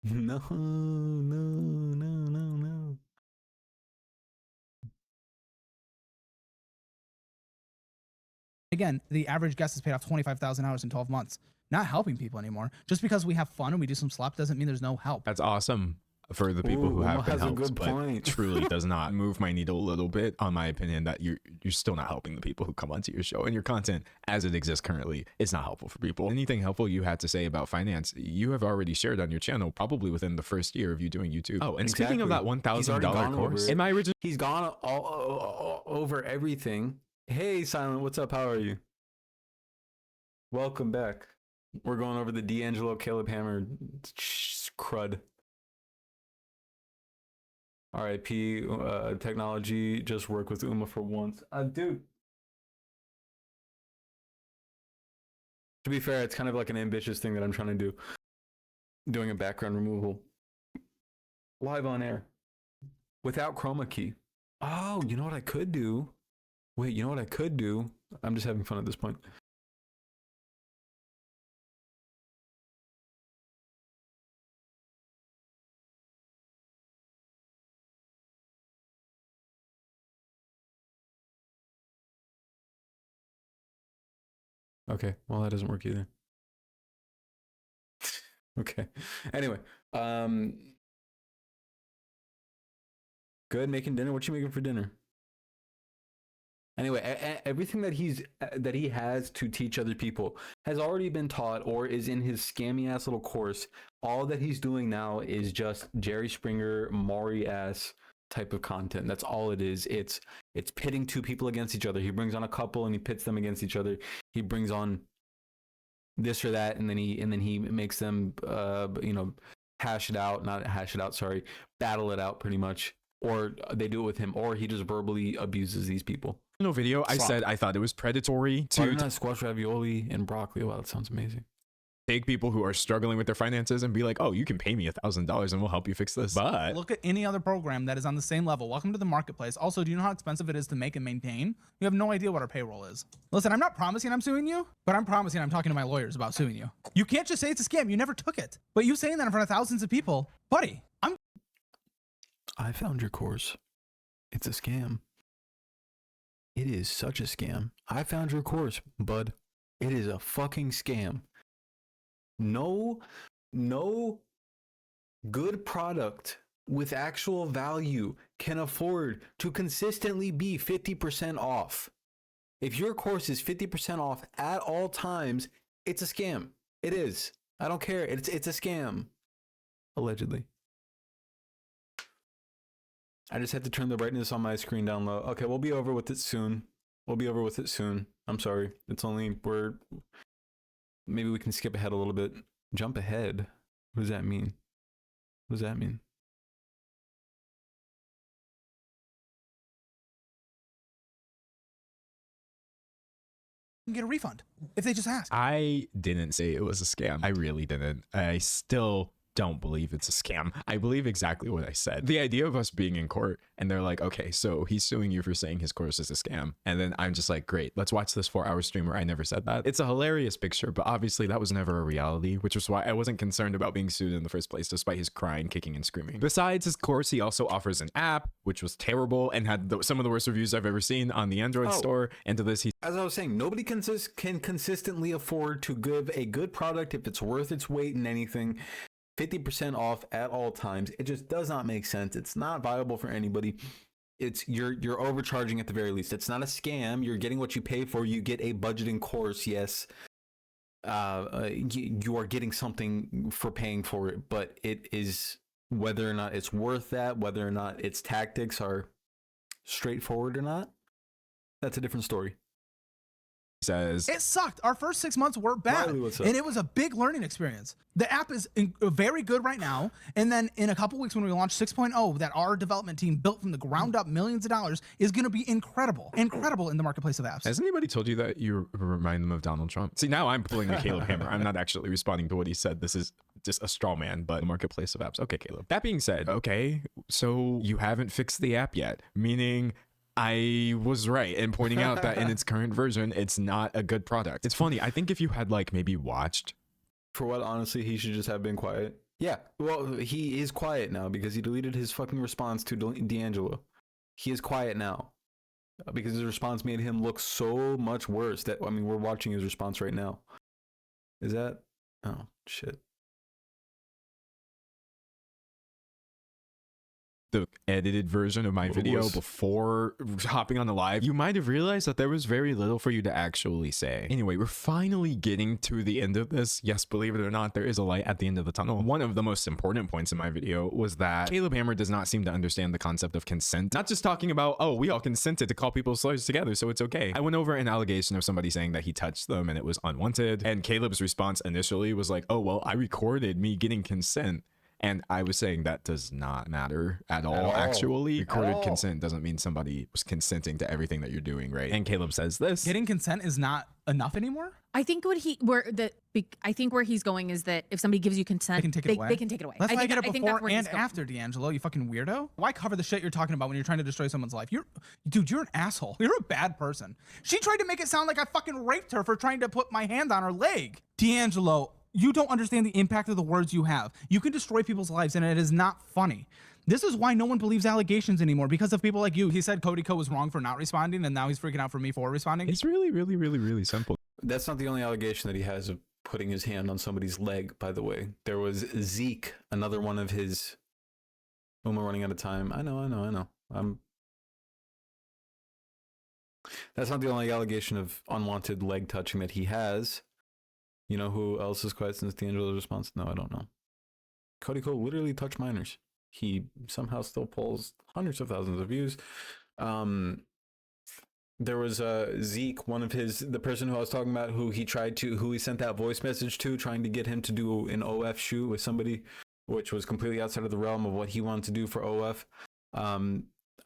No. Again, the average guest has paid off $25,000 in 12 months. Not helping people anymore. Just because we have fun and we do some slap doesn't mean there's no help. That's awesome for the people who have been helped, but truly does not move my needle a little bit on my opinion that you're still not helping the people who come onto your show, and your content as it exists currently is not helpful for people. Anything helpful you had to say about finance, you have already shared on your channel probably within the first year of you doing YouTube. Oh, and speaking of that $1,000 course, in my original, he's gone all over everything. Hey, Silent, what's up? How are you? Welcome back. We're going over the D'Angelo Caleb Hammer crud. R.I.P. Technology. Just work with Uma for once. Dude. To be fair, it's kind of like an ambitious thing that I'm trying to do. Doing a background removal. Live on air. Without chroma key. Oh, you know what I could do? Wait, you know what I could do? I'm just having fun at this point. Okay, well that doesn't work either. Okay. Anyway, good making dinner. What you making for dinner? Anyway, everything that he has to teach other people has already been taught or is in his scammy ass little course. All that he's doing now is just Jerry Springer, Maury ass type of content. That's all it is. It's pitting two people against each other. He brings on a couple and he pits them against each other. He brings on this or that, and then he makes them hash it out, not hash it out, sorry, battle it out pretty much. Or they do it with him, or he just verbally abuses these people. No video. I said I thought it was predatory to squash ravioli and broccoli. Wow, that sounds amazing. Take people who are struggling with their finances and be like, oh, you can pay me $1,000 and we'll help you fix this. But look at any other program that is on the same level. Welcome to the marketplace. Also, do you know how expensive it is to make and maintain? You have no idea what our payroll is. Listen, I'm not promising I'm suing you, but I'm promising I'm talking to my lawyers about suing you. You can't just say it's a scam. You never took it. But you saying that in front of thousands of people, buddy, I found your course. It's a scam. It is such a scam. I found your course, bud. It is a fucking scam. No good product with actual value can afford to consistently be 50% off. If your course is 50% off at all times, it's a scam. It is. I don't care. It's a scam. Allegedly. I just had to turn the brightness on my screen down low. Okay, we'll be over with it soon. I'm sorry. Maybe we can skip ahead a little bit. Jump ahead. What does that mean? You can get a refund if they just ask. I didn't say it was a scam. I really didn't. I still don't believe it's a scam. I believe exactly what I said. The idea of us being in court and they're like, okay, so he's suing you for saying his course is a scam. And then I'm just like, great, let's watch this 4-hour stream where I never said that. It's a hilarious picture, but obviously that was never a reality, which was why I wasn't concerned about being sued in the first place, despite his crying, kicking, and screaming. Besides his course, he also offers an app, which was terrible and had some of the worst reviews I've ever seen on the Android store. And to this, as I was saying, nobody can consistently afford to give a good product if it's worth its weight in anything. 50% off at all times. It just does not make sense. It's not viable for anybody. It's you're overcharging at the very least. It's not a scam. You're getting what you pay for. You get a budgeting course. Yes. You are getting something for paying for it, but it is whether or not it's worth that, whether or not its tactics are straightforward or not. That's a different story. Says it sucked. Our first 6 months were bad, and it was a big learning experience. The app is very good right now, and then in a couple weeks when we launch 6.0, that our development team built from the ground up, millions of dollars, is going to be incredible in the marketplace of apps. Has anybody told you that you remind them of Donald Trump? See, now I'm pulling the Caleb Hammer. I'm not actually responding to what he said. This is just a straw man, but the marketplace of apps. Okay, Caleb. That being said, okay, so you haven't fixed the app yet, meaning I was right in pointing out that in its current version, it's not a good product. It's funny. I think if you had maybe watched. For what, honestly, he should just have been quiet. Yeah, well, he is quiet now because he deleted his fucking response to D'Angelo. He is quiet now because his response made him look so much worse that, I mean, we're watching his response right now. Is that? Oh, shit. the edited version of my video before hopping on the live, you might have realized that there was very little for you to actually say. Anyway, we're finally getting to the end of this. Yes, believe it or not, there is a light at the end of the tunnel. One of the most important points in my video was that Caleb Hammer does not seem to understand the concept of consent. Not just talking about, oh, we all consented to call people's lives together, so it's okay. I went over an allegation of somebody saying that he touched them and it was unwanted. And Caleb's response initially was like, oh, well, I recorded me getting consent. And I was saying that does not matter at all. Actually, recorded consent doesn't mean somebody was consenting to everything that you're doing, right? And Caleb says this. Getting consent is not enough anymore? I think where he's going is that if somebody gives you consent, They can take it away. They can take it away. That's why I think- get it I think before that's where he's and going. after, D'Angelo, you fucking weirdo. Why cover the shit you're talking about when you're trying to destroy someone's life? Dude, you're an asshole. You're a bad person. She tried to make it sound like I fucking raped her for trying to put my hand on her leg. D'Angelo, you don't understand the impact of the words you have. You can destroy people's lives and it is not funny. This is why no one believes allegations anymore, because of people like you. He said Cody Co was wrong for not responding, and now he's freaking out for me for responding. It's really, really, really, really simple. That's not the only allegation that he has of putting his hand on somebody's leg, by the way. There was Zeke, another one of his... Oh, we're running out of time. I know. That's not the only allegation of unwanted leg touching that he has. You know who else is quiet since D'Angelo's response? No, I don't know. Cody Cole literally touched minors. He somehow still pulls hundreds of thousands of views. There was Zeke, the person who I was talking about, who he sent that voice message to, trying to get him to do an OF shoot with somebody, which was completely outside of the realm of what he wanted to do for OF.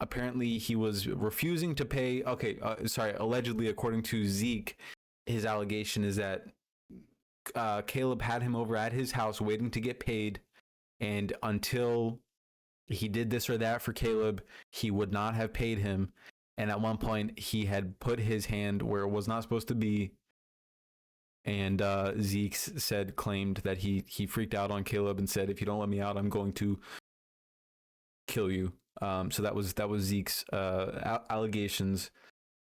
Apparently he was refusing to pay. Allegedly, according to Zeke, his allegation is that Caleb had him over at his house waiting to get paid, and until he did this or that for Caleb, he would not have paid him. And at one point he had put his hand where it was not supposed to be, and Zeke claimed that he freaked out on Caleb and said, if you don't let me out, I'm going to kill you. So that was Zeke's allegations.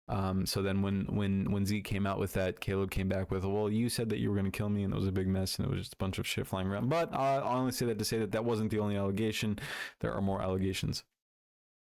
So then when Zeke came out with that, Caleb came back with, well, you said that you were going to kill me, and it was a big mess, and it was just a bunch of shit flying around. But I'll only say that to say that wasn't the only allegation. There are more allegations.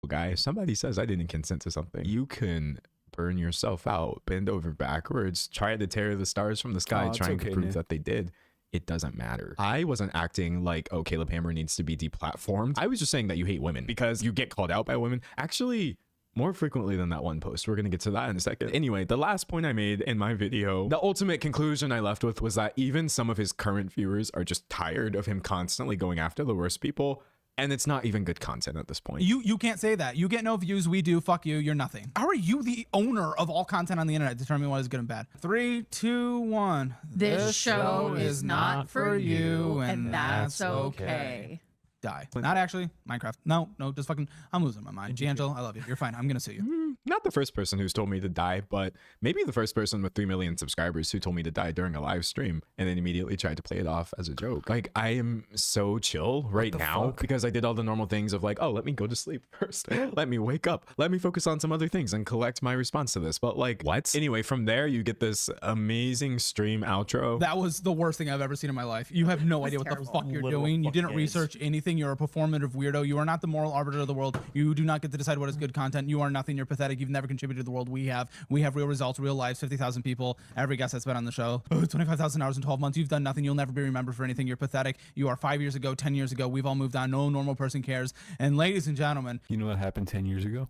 Guy, somebody says I didn't consent to something. You can burn yourself out, bend over backwards, try to tear the stars from the sky, trying to prove that they did. It doesn't matter. I wasn't acting like, oh, Caleb Hammer needs to be deplatformed. I was just saying that you hate women because you get called out by women. Actually, more frequently than that one post. We're going to get to that in a second. Anyway, the last point I made in my video, the ultimate conclusion I left with was that even some of his current viewers are just tired of him constantly going after the worst people. And it's not even good content at this point. You can't say that. You get no views. We do. Fuck you. You're nothing. How are you the owner of all content on the internet? Determine what is good and bad. 3, 2, 1. This show is not for you, and that's okay. Die. Not actually. Minecraft. No, just fucking. I'm losing my mind. D'Angelo, I love you. You're fine. I'm gonna sue you. Not the first person who's told me to die, but maybe the first person with 3 million subscribers who told me to die during a live stream and then immediately tried to play it off as a joke. Like, I am so chill right now because I did all the normal things of like, oh, let me go to sleep first. Let me wake up. Let me focus on some other things and collect my response to this. But like, what? Anyway, from there, you get this amazing stream outro. That was the worst thing I've ever seen in my life. You have no idea what the fuck you're doing. You didn't research anything. You're a performative weirdo. You are not the moral arbiter of the world. You do not get to decide what is good content. You are nothing. You're pathetic. You've never contributed to the world. We have real results, real lives, 50,000 people. Every guest that's been on the show. 25,000 hours in 12 months. You've done nothing. You'll never be remembered for anything. You're pathetic. You are 5 years ago, 10 years ago. We've all moved on. No normal person cares. And ladies and gentlemen, you know what happened 10 years ago?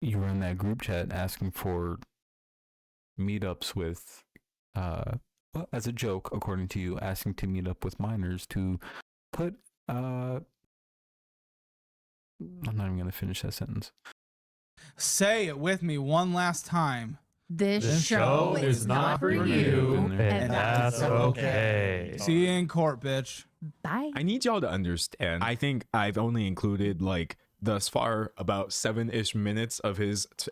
You were in that group chat asking for meetups with well, as a joke, according to you, asking to meet up with minors to put I'm not even gonna finish that sentence. Say it with me one last time. This show is not for you, and that's okay. See you in court, bitch. Bye. I need y'all to understand. I think I've only included like thus far about 7-ish minutes of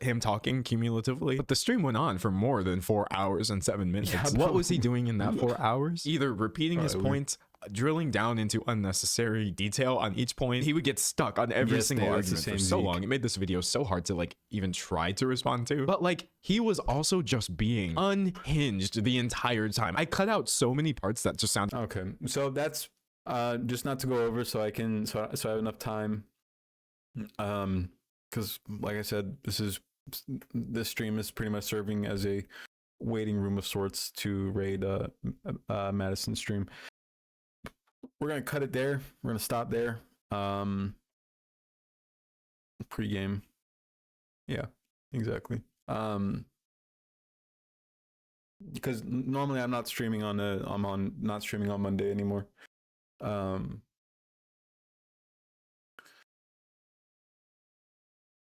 him talking cumulatively, but the stream went on for more than 4 hours and 7 minutes. Yeah, what was he doing in that 4 hours? Either repeating his points, drilling down into unnecessary detail on each point. He would get stuck on every single argument for so long. It made this video so hard to like even try to respond to. But like, he was also just being unhinged the entire time. I cut out so many parts that just sound okay. So that's Just not to go over, so I have enough time. Because like I said, this stream is pretty much serving as a waiting room of sorts to raid Madison's stream. We're gonna cut it there. We're gonna stop there. Pre-game. Yeah, exactly. Because normally I'm not streaming on not streaming on Monday anymore.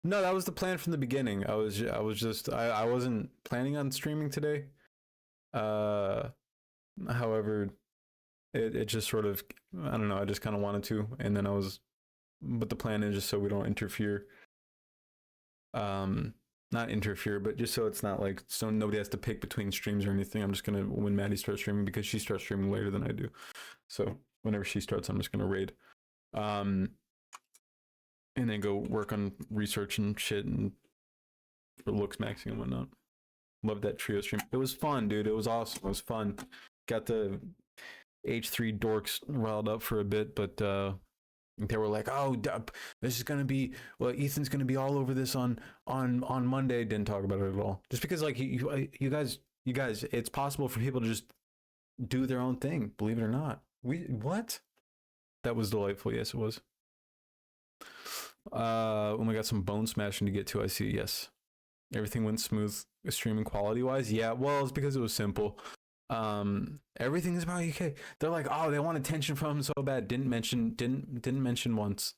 No, that was the plan from the beginning. I wasn't planning on streaming today. However, it just sort of, I don't know, I just kind of wanted to, and then but the plan is just so we don't interfere. Not interfere, but just so it's not like, so nobody has to pick between streams or anything. I'm just gonna, when Maddie starts streaming, because she starts streaming later than I do, so whenever she starts, I'm just gonna raid. And then go work on research and shit and for looks maxing and whatnot. Love that trio stream. It was fun, dude. It was awesome. It was fun. Got the H3 dorks riled up for a bit, but they were like, "Oh, this is gonna be, well, Ethan's gonna be all over this on Monday." Didn't talk about it at all. Just because, like, you guys, it's possible for people to just do their own thing. Believe it or not. What? That was delightful. Yes, it was. When we got some bone smashing to get to, I see. Yes, everything went smooth streaming quality wise. Yeah, well, it's because it was simple. Everything is about UK. They're like, oh, they want attention from him so bad. Didn't mention once.